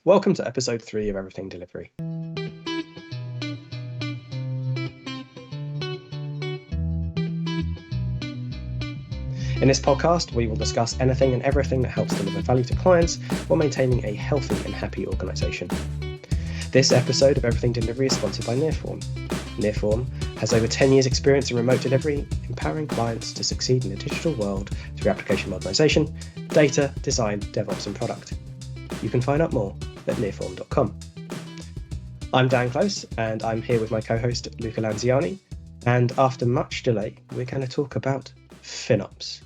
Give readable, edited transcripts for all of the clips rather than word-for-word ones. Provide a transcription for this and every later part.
Welcome to episode 3 of Everything Delivery. In this podcast, we will discuss anything and everything that helps deliver value to clients while maintaining a healthy and happy organisation. This episode of Everything Delivery is sponsored by Nearform. Nearform has over 10 years' experience in remote delivery, empowering clients to succeed in the digital world through application modernisation, data, design, DevOps and product. You can find out more at nearform.com. I'm Dan Close, and I'm here with my co-host Luca Lanziani, and after much delay, we're going to talk about FinOps.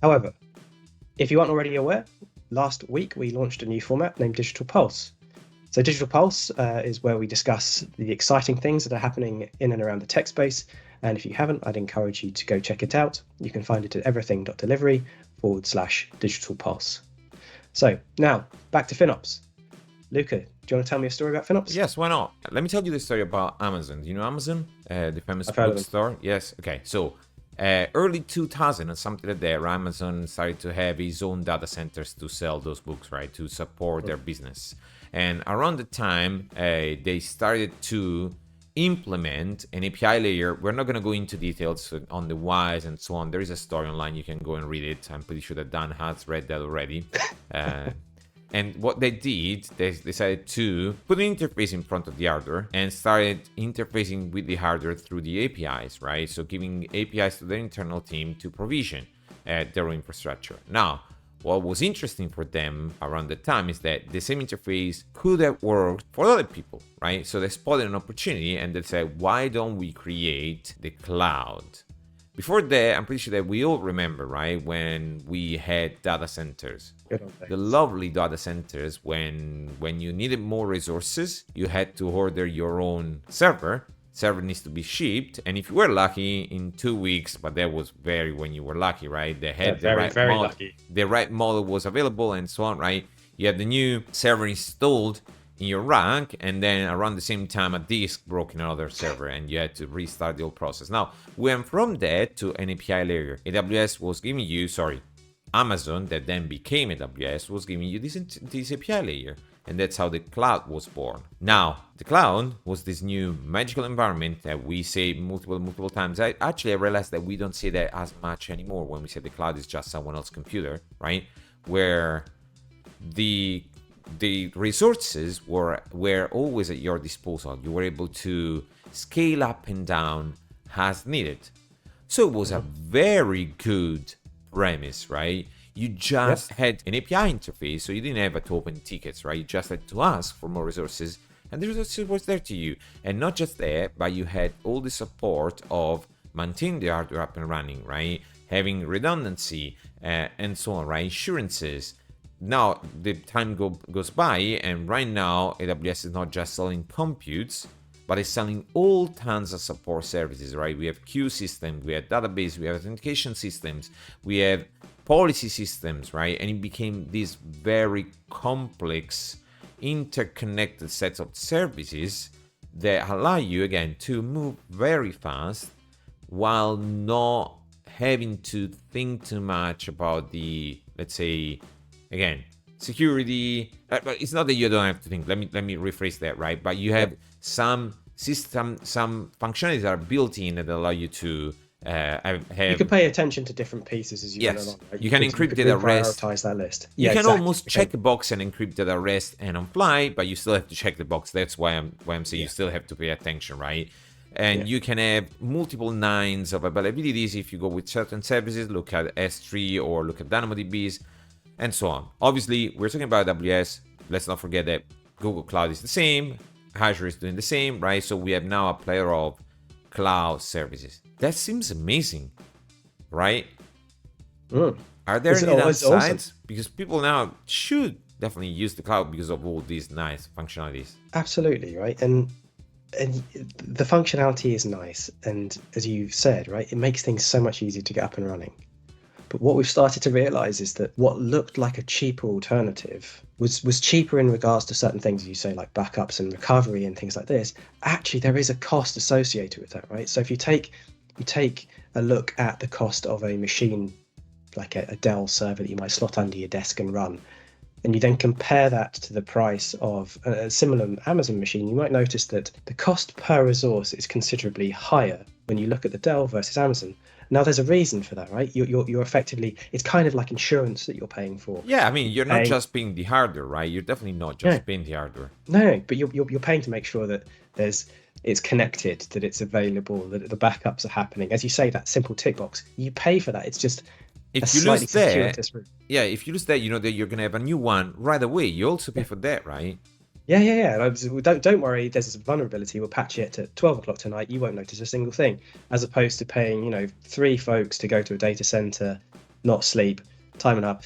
However, if you aren't already aware, last week we launched a new format named Digital Pulse. So Digital Pulse is where we discuss the exciting things that are happening in and around the tech space, and if you haven't, I'd encourage you to go check it out. You can find it at everything.delivery/Digital Pulse. So now, back to FinOps. Luca, do you want to tell me a story about FinOps? Yes, why not? Let me tell you the story about Amazon. Do you know Amazon? The famous bookstore? Yes. Okay. So early 2000 or something like that, Amazon started to have his own data centers to sell those books, right? To support their business. And around the time, they started to implement an API layer. We're not going to go into details on the whys and so on. There is a story online. You can go and read it. I'm pretty sure that Dan has read that already. And what they did, they decided to put an interface in front of the hardware and started interfacing with the hardware through the APIs, right? So giving APIs to their internal team to provision their infrastructure. Now, what was interesting for them around the time is that the same interface could have worked for other people, right? So they spotted an opportunity and they said, why don't we create the cloud? Before that, I'm pretty sure that we all remember, right, when we had data centers. The lovely data centers when you needed more resources, you had to order your own server. Server needs to be shipped, and if you were lucky, in 2 weeks, but that was very when you were lucky, right? They had the right model was available and so on, right? You had the new server installed in your rack, and then around the same time a disk broke in another server and you had to restart the whole process. Now, we went from that to an API layer. Amazon, that then became AWS, was giving you this API layer, and that's how the cloud was born. Now, the cloud was this new magical environment that we say multiple times. I realized that we don't say that as much anymore when we say the cloud is just someone else's computer, right? Where the resources were always at your disposal. You were able to scale up and down as needed. So it was a very good premise, right? You just had an API interface, so you didn't have to open tickets, right? You just had to ask for more resources, and the resources was there to you. And not just that, but you had all the support of maintaining the hardware up and running, right? Having redundancy and so on, right? Insurances. Now the time goes by, and right now AWS is not just selling computes, but it's selling all tons of support services, right? We have queue systems, we have database, we have authentication systems, we have policy systems, right? And it became this very complex, interconnected set of services that allow you, again, to move very fast while not having to think too much about the, let's say, again, security. But it's not that you don't have to think. Let me rephrase that, right? But you have some functionalities that are built in that allow you to have. You can pay attention to different pieces as you go along. Right? You can encrypt data rest. Prioritize that list. You can almost check a box and encrypt data rest and on fly, but you still have to check the box. That's why I'm saying you still have to pay attention, right? And you can have multiple nines of availabilities if you go with certain services. Look at S3 or look at DynamoDBs. And so on. Obviously, we're talking about AWS. Let's not forget that Google Cloud is the same. Azure is doing the same, right? So we have now a plethora of cloud services. That seems amazing, right? Are there any downsides? Awesome. Because people now should definitely use the cloud because of all these nice functionalities. Absolutely, right? And the functionality is nice. And as you said, right, it makes things so much easier to get up and running. But what we've started to realize is that what looked like a cheaper alternative was cheaper in regards to certain things, you say, like backups and recovery and things like this. Actually, there is a cost associated with that, right? So if you take a look at the cost of a machine like a Dell server that you might slot under your desk and run, and you then compare that to the price of a similar Amazon machine, you might notice that the cost per resource is considerably higher when you look at the Dell versus Amazon. Now, there's a reason for that, right? You're effectively, it's kind of like insurance that you're paying for. Yeah, I mean, you're not just paying the hardware, right? You're definitely not just paying the hardware. No, but you're paying to make sure that it's connected, that it's available, that the backups are happening. As you say, that simple tick box, you pay for that. It's just if you lose that, if you lose that, you know that you're gonna have a new one right away. You also pay for that, right? Yeah. Don't worry. There's a vulnerability. We'll patch it at 12 o'clock tonight. You won't notice a single thing, as opposed to paying 3 folks to go to a data center, not sleep, time and up.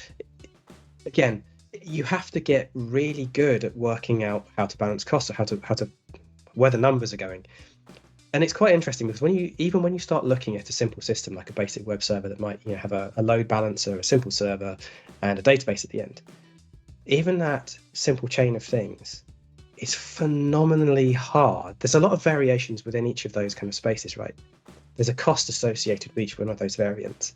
Again, you have to get really good at working out how to balance costs, or how to where the numbers are going. And it's quite interesting because when you start looking at a simple system like a basic web server that might have a load balancer, a simple server, and a database at the end, even that simple chain of things is phenomenally hard. There's a lot of variations within each of those kind of spaces, right? There's a cost associated with each one of those variants.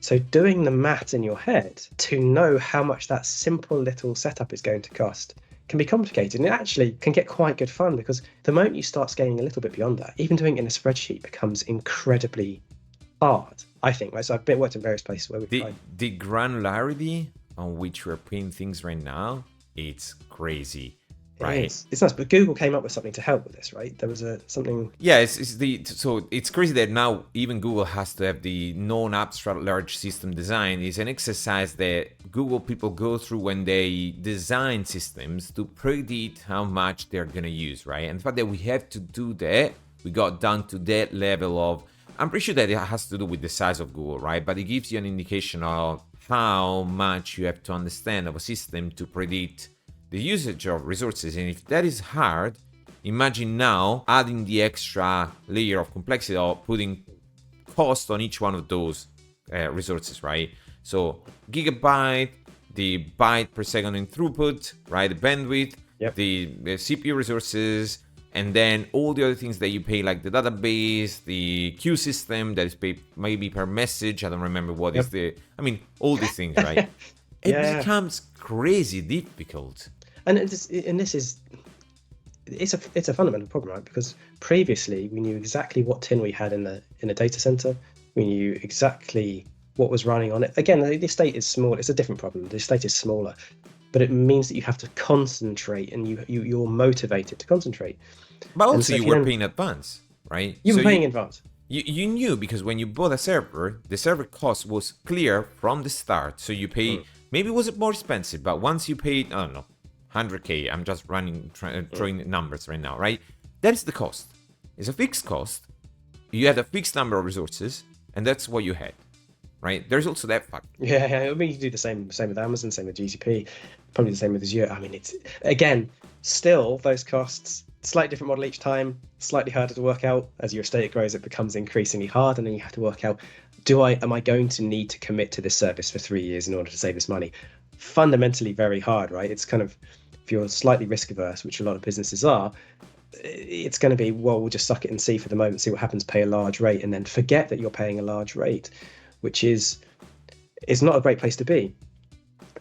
So doing the math in your head to know how much that simple little setup is going to cost can be complicated, and it actually can get quite good fun, because the moment you start scaling a little bit beyond that, even doing it in a spreadsheet becomes incredibly hard, I think. Right? So I've worked in various places where the granularity on which we're paying things right now, it's crazy. Right. It's nice, but Google came up with something to help with this, right? There was something. Yeah, so it's crazy that now even Google has to have the non-abstract large system design. It's an exercise that Google people go through when they design systems to predict how much they're gonna use, right? And the fact that we have to do that, we got down to that level of. I'm pretty sure that it has to do with the size of Google, right? But it gives you an indication of how much you have to understand of a system to predict the usage of resources. And if that is hard, imagine now adding the extra layer of complexity of putting cost on each one of those resources, right? So gigabyte, the byte per second in throughput, right? The bandwidth, the CPU resources, and then all the other things that you pay, like the database, the queue system that is paid maybe per message. I don't remember what is all these things, right? It becomes crazy difficult. And it's a fundamental problem, right? Because previously we knew exactly what tin we had in a data center. We knew exactly what was running on it. Again, the estate is small. It's a different problem. The estate is smaller, but it means that you have to concentrate, and you're motivated to concentrate. But also you were paying advance, right? You were paying in advance. You knew, because when you bought a server, the server cost was clear from the start. So you pay, maybe it was more expensive, but once you paid, I don't know, 100K, I'm just throwing numbers right now, right? That's the cost. It's a fixed cost. You had a fixed number of resources, and that's what you had, right? There's also that fact. Yeah. I mean, you do the same with Amazon, same with GCP, probably the same with Azure. I mean, it's, again, still those costs, slightly different model each time, slightly harder to work out. As your estate grows, it becomes increasingly hard, and then you have to work out, am I going to need to commit to this service for 3 years in order to save this money? Fundamentally very hard, right? It's kind of, if you're slightly risk averse, which a lot of businesses are, it's going to be, well, we'll just suck it and see for the moment, see what happens, pay a large rate, and then forget that you're paying a large rate, which is not a great place to be.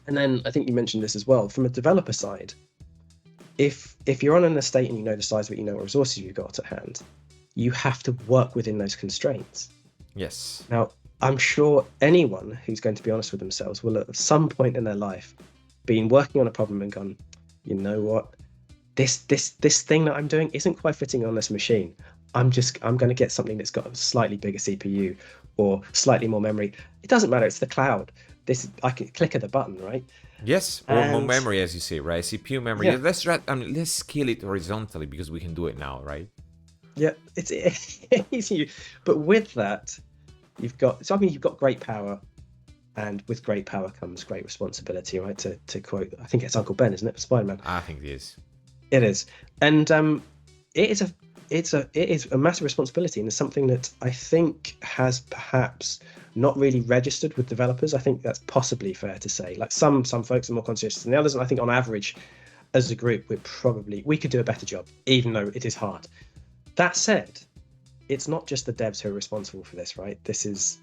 And then I think you mentioned this as well, from a developer side, if you're on an estate and you know the size of it, you know what resources you've got at hand, you have to work within those constraints. Yes. Now, I'm sure anyone who's going to be honest with themselves will at some point in their life been working on a problem and gone, you know what, this thing that I'm doing isn't quite fitting on this machine. I'm going to get something that's got a slightly bigger CPU or slightly more memory. It doesn't matter. It's the cloud. I can click of the button, right? Yes, or more memory, as you say, right? CPU memory. Yeah. Let's scale it horizontally because we can do it now, right? Yeah, it's easy. But with that, you've got great power, and with great power comes great responsibility, right? To quote, I think it's Uncle Ben, isn't it, Spider-Man? I think it is. It is, and it is a massive responsibility, and it's something that I think has perhaps not really registered with developers. I think that's possibly fair to say. Like some folks are more conscious than the others, and I think on average, as a group, we could do a better job, even though it is hard. That said, it's not just the devs who are responsible for this, right? This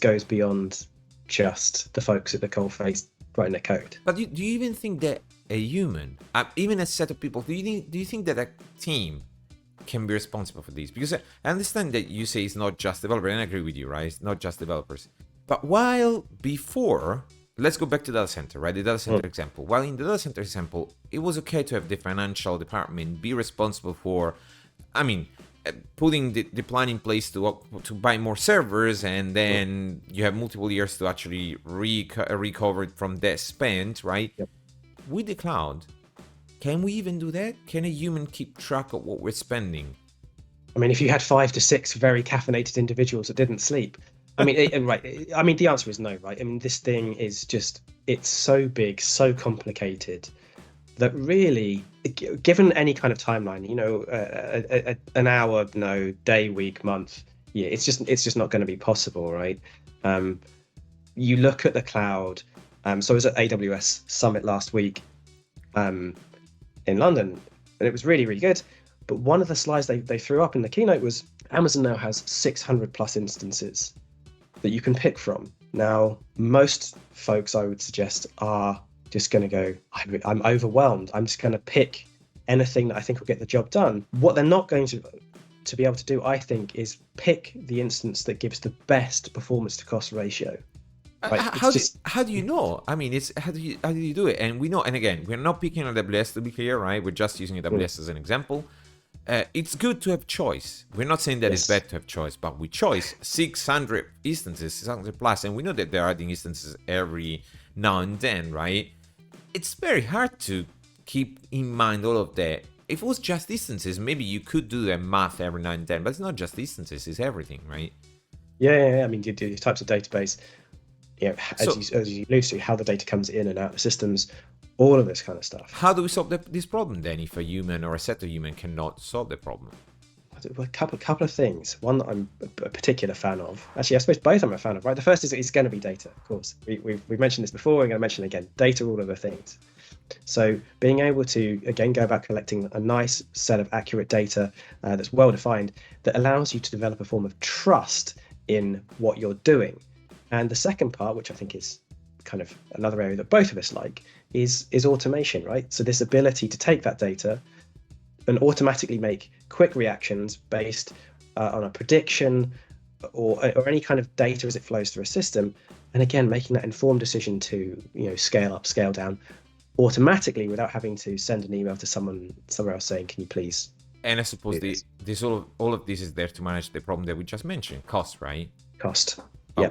goes beyond just the folks at the coalface writing their code. But do you even think that a human, even a set of people, do you think that a team can be responsible for this? Because I understand that you say it's not just developers, and I agree with you, right? It's not just developers. But while before, let's go back to data center, right? The data center example. While in the data center example, it was okay to have the financial department be responsible for, putting the plan in place to buy more servers, and then you have multiple years to actually recover it from that spend, right? Yep. With the cloud, can we even do that? Can a human keep track of what we're spending? I mean, if you had 5 to 6 very caffeinated individuals that didn't sleep, right. I mean, the answer is no, right? I mean, this thing is just, it's so big, so complicated that really, given any kind of timeline, an hour, no, day, week, month, it's just not going to be possible, right? You look at the cloud. So I was at AWS Summit last week in London, and it was really, really good. But one of the slides they threw up in the keynote was Amazon now has 600 plus instances that you can pick from. Now, most folks, I would suggest, are just going to go, I'm overwhelmed. I'm just going to pick anything that I think will get the job done. What they're not going to be able to do, I think, is pick the instance that gives the best performance to cost ratio. Right? How do you know? I mean, it's how do you do it? And we know, and again, we're not picking on AWS to be clear, right? We're just using AWS as an example. It's good to have choice. We're not saying that it's bad to have choice, but with choice, 600 instances, 600 plus, and we know that they're adding instances every now and then, right? It's very hard to keep in mind all of that. If it was just instances, maybe you could do the math every now and then, but it's not just instances, it's everything, right? Yeah. I mean, you do types of database, as you allude to, how the data comes in and out of the systems, all of this kind of stuff. How do we solve this problem then, if a human or a set of human cannot solve the problem? A couple of things. One that I'm a particular fan of. Actually, I suppose both I'm a fan of, right? The first is it's going to be data, of course. We've mentioned this before, we're going to mention it again. Data, all of the things. So being able to, again, go about collecting a nice set of accurate data that's well-defined, that allows you to develop a form of trust in what you're doing. And the second part, which I think is kind of another area that both of us like, is automation, right? So this ability to take that data and automatically make quick reactions based on a prediction or any kind of data as it flows through a system, and again making that informed decision to scale up, scale down automatically without having to send an email to someone somewhere else saying, can you please? And I suppose this all of this is there to manage the problem that we just mentioned, cost, right? Cost. Oh, yeah.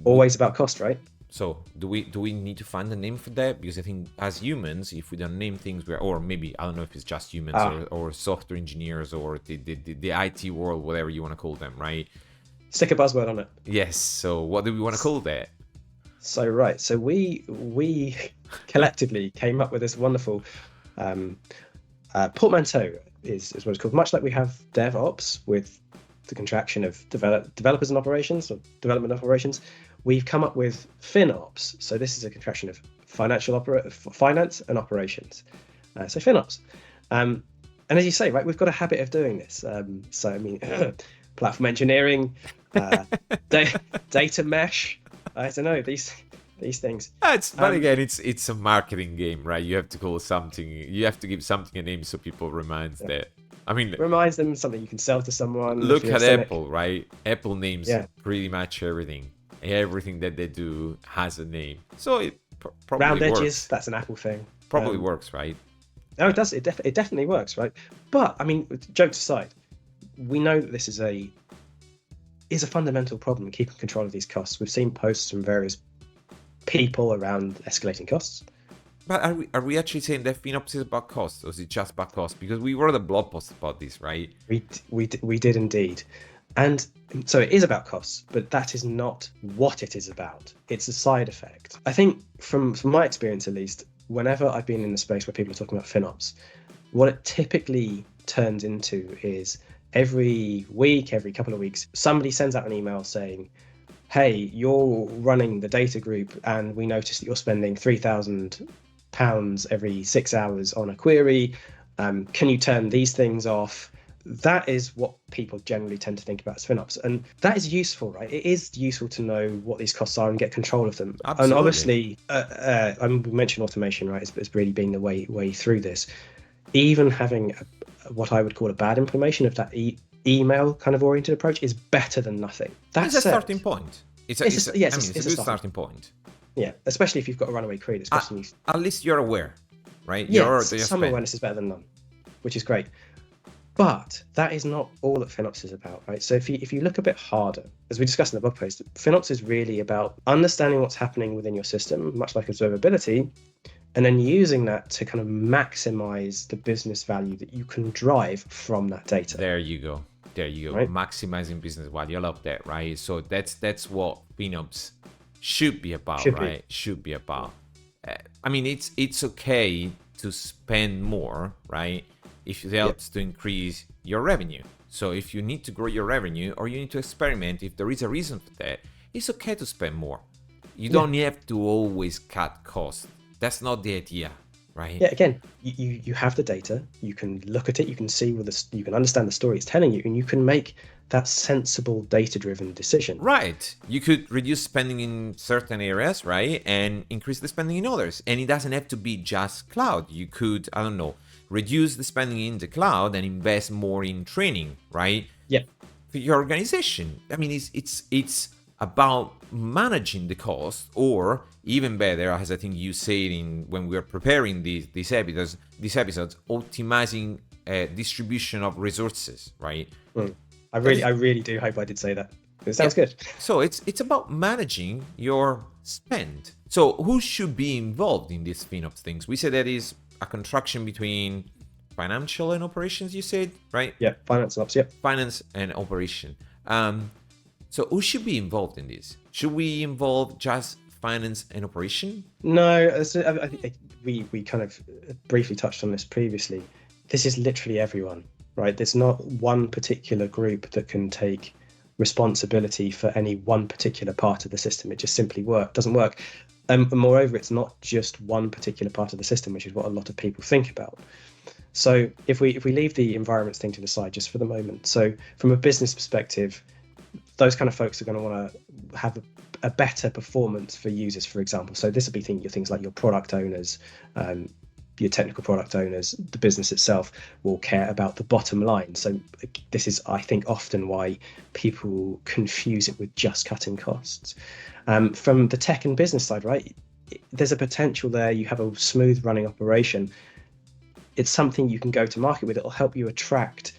Always about cost, right? So do we need to find a name for that? Because I think as humans, if we don't name things, or maybe, I don't know if it's just humans or software engineers or the IT world, whatever you want to call them, right? Stick a buzzword on it. Yes. So what do we want to call that? So we collectively came up with this wonderful portmanteau is what it's called. Much like we have DevOps with the contraction of developers and operations, or development operations, we've come up with FinOps. So this is a contraction of finance and operations. So FinOps. And as you say, right, we've got a habit of doing this. So I mean, platform engineering, data mesh. I don't know, these things. But again, it's a marketing game, right? You have to call something. You have to give something a name so people reminds that. I mean, reminds them something you can sell to someone. Look at Apple, right? Apple names pretty much everything. Everything that they do has a name, so it probably round works. Edges. That's an Apple thing. Probably works, right? No, it does. It definitely works, right? But I mean, jokes aside, we know that this is a fundamental problem in keeping control of these costs. We've seen posts from various people around escalating costs. But are we actually saying that FinOps is about cost, or is it just about cost? Because we wrote a blog post about this, right? We did indeed. And so it is about costs, but that is not what it is about. It's a side effect. I think from my experience, at least, whenever I've been in a space where people are talking about FinOps, what it typically turns into is every week, every couple of weeks, somebody sends out an email saying, hey, you're running the data group and we noticed that you're spending £3,000 every 6 hours on a query. Can you turn these things off? that is what people generally tend to think about as FinOps. And that is useful, right? It is useful to know what these costs are and get control of them. Absolutely. And obviously, we mentioned automation, right? It's really been the way through this. Even having what I would call a bad implementation of that email kind of oriented approach is better than nothing. It's a starting point. It's a good starting point. Yeah, especially if you've got a runaway creed. It's at least you're aware, right? Yeah, some awareness is better than none, which is great. But that is not all that FinOps is about, right? So if you look a bit harder, as we discussed in the blog post, FinOps is really about understanding what's happening within your system, much like observability, and then using that to kind of maximize the business value that you can drive from that data. There you go. Right? Maximizing business value. I love that, right? So that's what FinOps should be about, right? Should be about. I mean, it's okay to spend more, right? If it helps to increase your revenue. So if you need to grow your revenue or you need to experiment, if there is a reason for that, it's okay to spend more. You don't have to always cut costs. That's not the idea, right? Yeah, again, you have the data, you can look at it, you can see you can understand the story it's telling you, and you can make that sensible data-driven decision. Right. You could reduce spending in certain areas, right? And increase the spending in others. And it doesn't have to be just cloud. You could, I don't know, reduce the spending in the cloud and invest more in training, right? Yeah. For your organization. I mean, it's about managing the cost, or even better, as I think you said when we were preparing these episodes, optimizing distribution of resources, right? I really do hope I did say that. It sounds good. So it's about managing your spend. So who should be involved in these FinOps things? We said that is a contraction between financial and operations, you said, right? Yeah, finance and ops, yep. Finance and operation. So who should be involved in this? Should we involve just finance and operation? No, I think we kind of briefly touched on this previously. This is literally everyone, right? There's not one particular group that can take responsibility for any one particular part of the system. It just simply doesn't work. And moreover, it's not just one particular part of the system, which is what a lot of people think about. So if we leave the environments thing to the side just for the moment, so from a business perspective, those kind of folks are going to want to have a better performance for users, for example. So this will be things like your product owners, your technical product owners, the business itself will care about the bottom line. So this is, I think, often why people confuse it with just cutting costs. From the tech and business side, right, there's a potential there. You have a smooth running operation. It's something you can go to market with. It'll help you attract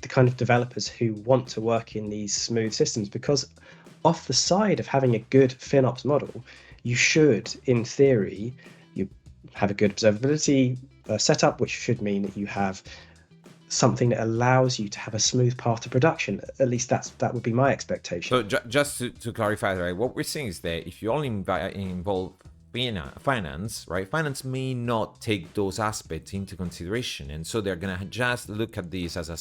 the kind of developers who want to work in these smooth systems, because off the side of having a good FinOps model, you should, in theory, you have a good observability setup, which should mean that you have something that allows you to have a smooth path to production. At least that would be my expectation. So just to clarify, right, what we're saying is that if you only involve finance, right, finance may not take those aspects into consideration, and so they're gonna just look at this as a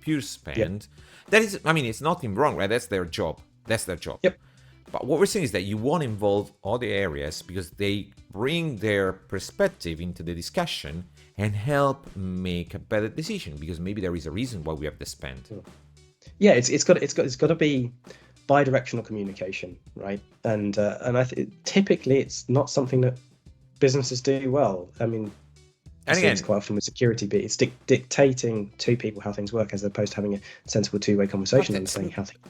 pure spend. Yep. That is, I mean, it's nothing wrong, right? That's their job. Yep. But what we're saying is that you want to involve other areas because they bring their perspective into the discussion and help make a better decision, because maybe there is a reason why we have to spend. Yeah, it's got to be bi-directional communication, right? And I think typically it's not something that businesses do well. I mean, it's quite often with security, but it's dictating to people how things work as opposed to having a sensible two-way conversation and saying how things.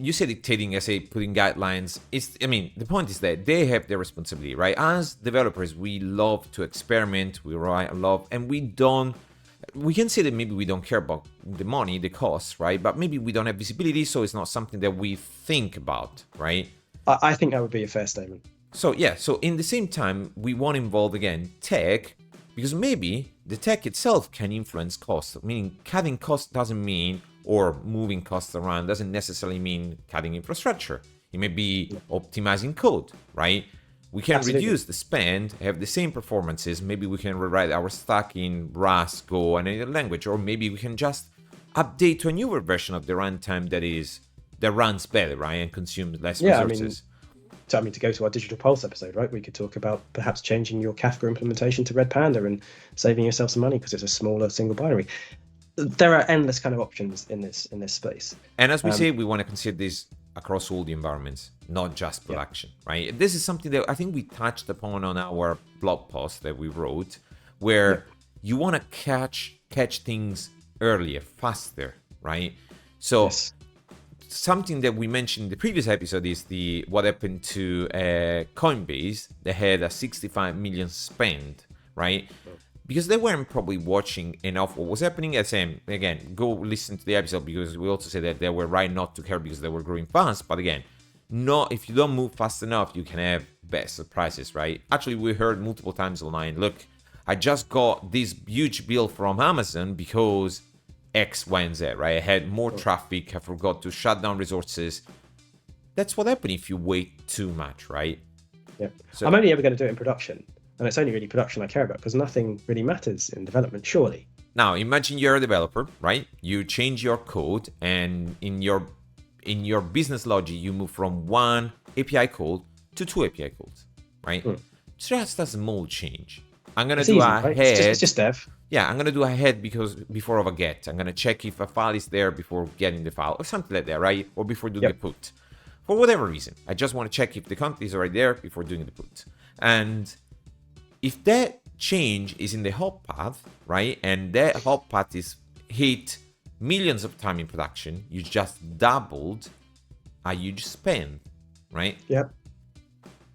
You say dictating, I say putting guidelines. The point is that they have their responsibility, right? As developers, we love to experiment, and we can say that maybe we don't care about the money, the costs, right? But maybe we don't have visibility, so it's not something that we think about, right? I think that would be a fair statement. So in the same time, we want to involve, again, tech, because maybe the tech itself can influence costs. Meaning cutting costs doesn't mean, or moving costs around doesn't necessarily mean cutting infrastructure. It may be optimizing code, right? We can reduce the spend, have the same performances. Maybe we can rewrite our stack in Rust, Go, and any other language, or maybe we can just update to a newer version of the runtime that runs better, right, and consumes less resources. I mean, to go to our Digital Pulse episode, right, we could talk about perhaps changing your Kafka implementation to Red Panda and saving yourself some money because it's a smaller single binary. there are endless kind of options in this space. And as we say, we want to consider this across all the environments, not just production, right? This is something that I think we touched upon on our blog post that we wrote, where you want to catch things earlier, faster, right? So something that we mentioned in the previous episode is what happened to Coinbase. They had a 65 million spend, right? Because they weren't probably watching enough what was happening. Again, go listen to the episode, because we also said that they were right not to care because they were growing fast. But again, if you don't move fast enough, you can have bad surprises, right? Actually, we heard multiple times online, look, I just got this huge bill from Amazon because X, Y, and Z, right? I had more traffic, I forgot to shut down resources. That's what happens if you wait too much, right? Yeah. So, I'm only ever going to do it in production. And it's only really production I care about, because nothing really matters in development, surely. Now, imagine you're a developer, right? You change your code, and in your business logic, you move from one API call to two API calls, right? Just a small change. I'm going to do a head. It's just dev. Yeah, I'm going to do a head before of a get. I'm going to check if a file is there before getting the file, or something like that, right? Or before doing the put. For whatever reason. I just want to check if the content is already there before doing the put. And if that change is in the hop path, right, and that hop path is hit millions of times in production, you just doubled a huge spend, right? Yep.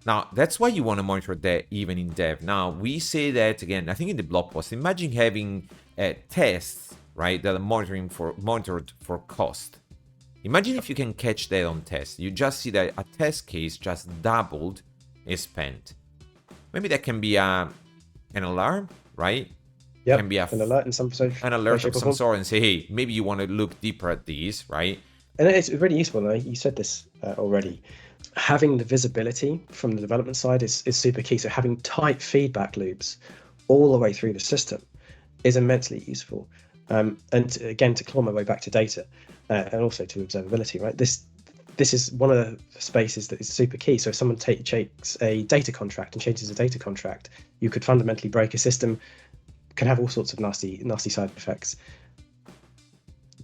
Now, that's why you want to monitor that even in dev. Now, we say that, again, I think in the blog post, imagine having tests, right, that are monitored for cost. Imagine if you can catch that on tests. You just see that a test case just doubled its spend. Maybe that can be an alarm, right? Yeah, can be an alert in some an alert of some sort, and say, hey, maybe you want to look deeper at these, right? And it's really useful. You said this already. Having the visibility from the development side is super key. So having tight feedback loops all the way through the system is immensely useful. And again, to claw my way back to data and also to observability, right? This is one of the spaces that is super key. So if someone takes a data contract and changes a data contract, you could fundamentally break a system, can have all sorts of nasty side effects.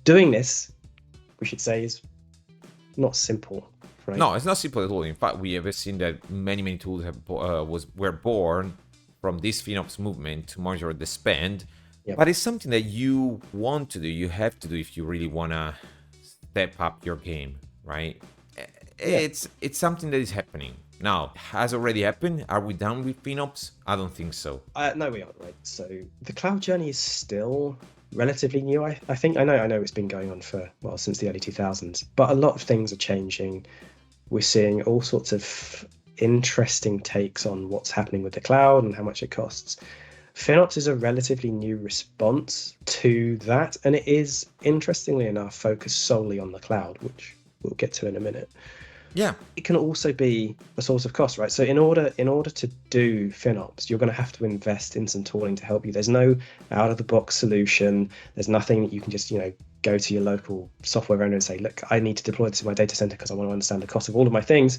Doing this, we should say, is not simple, right? No, it's not simple at all. In fact, we have seen that many tools were born from this FinOps movement to monitor the spend. Yep. But it's something that you want to do, you have to do if you really want to step up your game. Right? It's something that is happening. Now, has already happened? Are we done with FinOps? I don't think so. No, we aren't, right? So the cloud journey is still relatively new, I think. I know it's been going on since the early 2000s, but a lot of things are changing. We're seeing all sorts of interesting takes on what's happening with the cloud and how much it costs. FinOps is a relatively new response to that, and it is, interestingly enough, focused solely on the cloud, which we'll get to in a minute. Yeah. It can also be a source of cost, right? So in order to do FinOps, you're going to have to invest in some tooling to help you. There's no out-of-the-box solution. There's nothing that you can just, go to your local software vendor and say, look, I need to deploy this in my data center because I want to understand the cost of all of my things.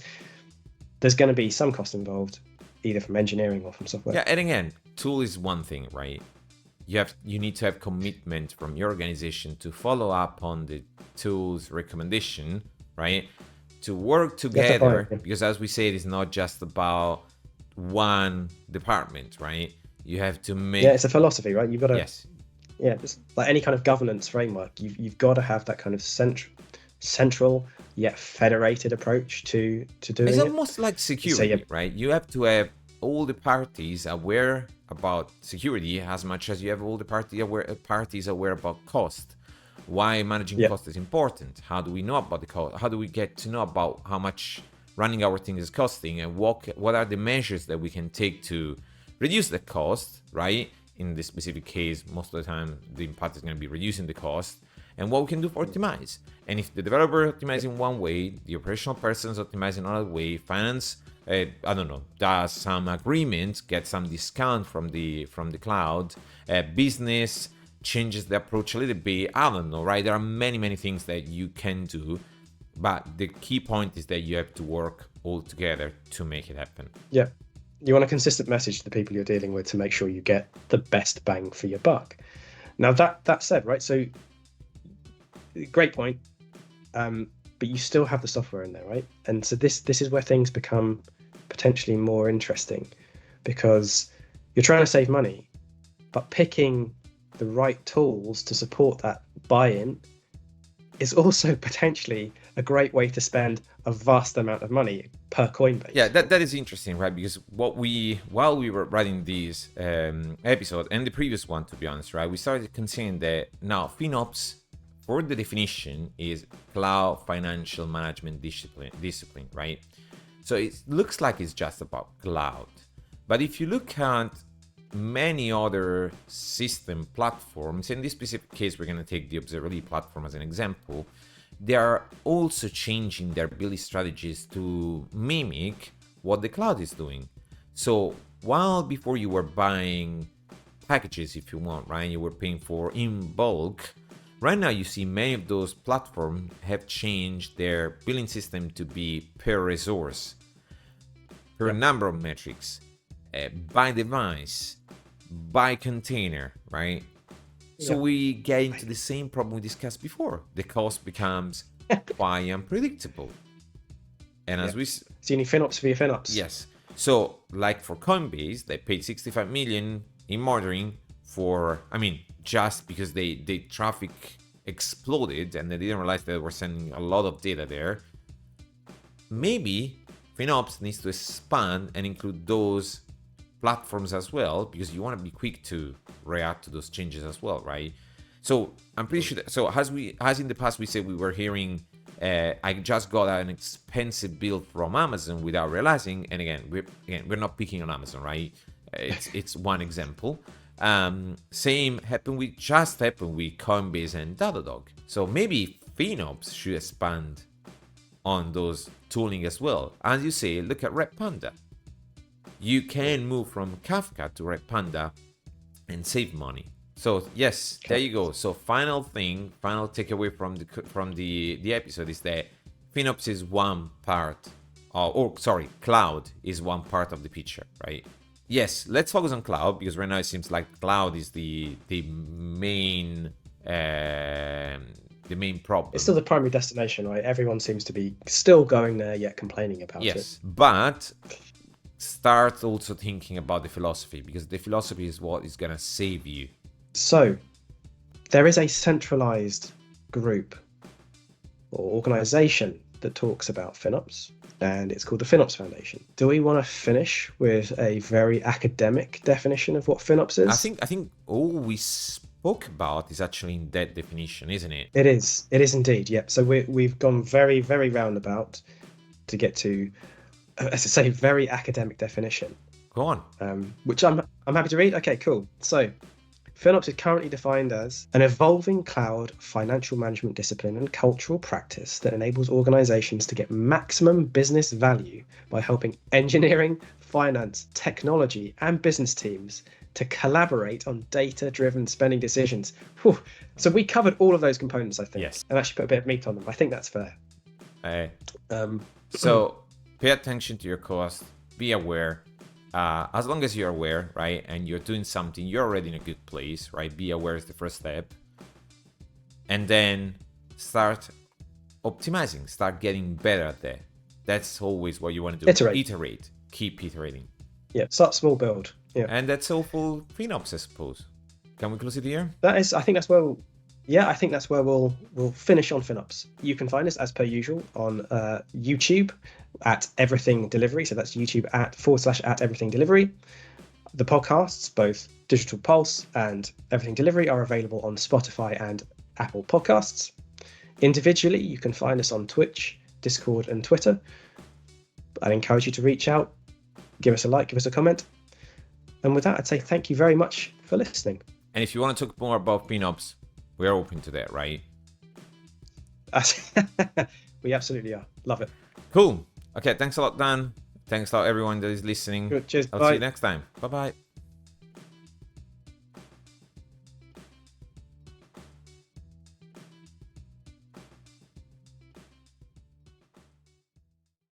There's going to be some cost involved, either from engineering or from software. Yeah, and again, tool is one thing, right? You need to have commitment from your organization to follow up on the tool's recommendation, right? To work together, because as we said, it's not just about one department, right? You have to make... Yeah, it's a philosophy, right? You've got to... Yes. Yeah, it's like any kind of governance framework, you've got to have that kind of central yet federated approach to doing it. It's almost like security, right? You have to have all the parties aware about security as much as you have all the parties aware about cost. Why managing cost is important. How do we know about the cost? How do we get to know about how much running our thing is costing, and what are the measures that we can take to reduce the cost, right? In this specific case, most of the time, the impact is going to be reducing the cost, and what we can do for optimize. And if the developer optimizes in one way, the operational person is optimizing another way, finance, does some agreement, get some discount from the cloud, business changes the approach a little bit, I don't know, right? There are many things that you can do, but the key point is that you have to work all together to make it happen. Yeah. You want a consistent message to the people you're dealing with to make sure you get the best bang for your buck. Now that said, right? So great point. But you still have the software in there, right? And so this is where things become potentially more interesting, because you're trying to save money, but picking the right tools to support that buy-in is also potentially a great way to spend a vast amount of money per Coinbase. Yeah, that is interesting, right? Because while we were writing this episode and the previous one, to be honest, right, we started considering that now FinOps, for the definition, is cloud financial management discipline, right? So it looks like it's just about cloud, but if you look at many other system platforms, in this specific case we're going to take the observability platform as an example, they are also changing their billing strategies to mimic what the cloud is doing. So while before you were buying packages, if you want, right, you were paying for in bulk, right now you see many of those platforms have changed their billing system to be per resource, per a number of metrics, by device, by container, right? So we get into the same problem we discussed before. The cost becomes quite unpredictable. And as we... So you need FinOps for your FinOps. Yes. So like for Coinbase, they paid 65 million in monitoring for, just because they traffic exploded and they didn't realize they were sending a lot of data there. Maybe FinOps needs to expand and include those platforms as well, because you want to be quick to react to those changes as well, right? So I'm pretty sure that, so as in the past we said we were hearing I just got an expensive bill from Amazon without realizing, and again we're not picking on Amazon, right? It's one example. Same happened with Coinbase and Datadog. So maybe FinOps should expand on those tooling as well. As you say, look at Redpanda. You can move from Kafka to Redpanda and save money. So yes, there you go. So final takeaway from the episode is that FinOps is one part, cloud is one part of the picture, right? Yes, let's focus on cloud, because right now it seems like cloud is the main problem. It's still the primary destination, right? Everyone seems to be still going there yet complaining about it. Yes, but start also thinking about the philosophy, because the philosophy is what is going to save you. So there is a centralized group or organization that talks about FinOps, and it's called the FinOps Foundation. Do we want to finish with a very academic definition of what FinOps is? I think all we spoke about is actually in that definition, isn't it? It is indeed. Yep. So we've gone very, very roundabout to get to, as I say, very academic definition. Go on. Which I'm happy to read. Okay, cool. So FinOps is currently defined as an evolving cloud financial management discipline and cultural practice that enables organizations to get maximum business value by helping engineering, finance, technology, and business teams to collaborate on data-driven spending decisions. Whew. So we covered all of those components, I think. Yes. And actually put a bit of meat on them. I think that's fair. So pay attention to your cost. Be aware. As long as you're aware, right, and you're doing something, you're already in a good place, right? Be aware is the first step. And then start optimizing, start getting better at that. That's always what you want to do. Iterate. Keep iterating. Yeah, start small, build. Yeah. And that's all for FinOps, I suppose. Can we close it here? I think that's where we'll finish on FinOps. You can find us as per usual on YouTube at Everything Delivery. So that's YouTube @/ Everything Delivery. The podcasts, both Digital Pulse and Everything Delivery, are available on Spotify and Apple Podcasts. Individually, you can find us on Twitch, Discord, and Twitter. I'd encourage you to reach out, give us a like, give us a comment. And with that, I'd say thank you very much for listening. And if you want to talk more about FinOps, we're open to that, right? We absolutely are. Love it. Cool. Okay, thanks a lot, Dan. Thanks a lot, everyone that is listening. Good. Cheers. I'll Bye. see you next time. Bye-bye.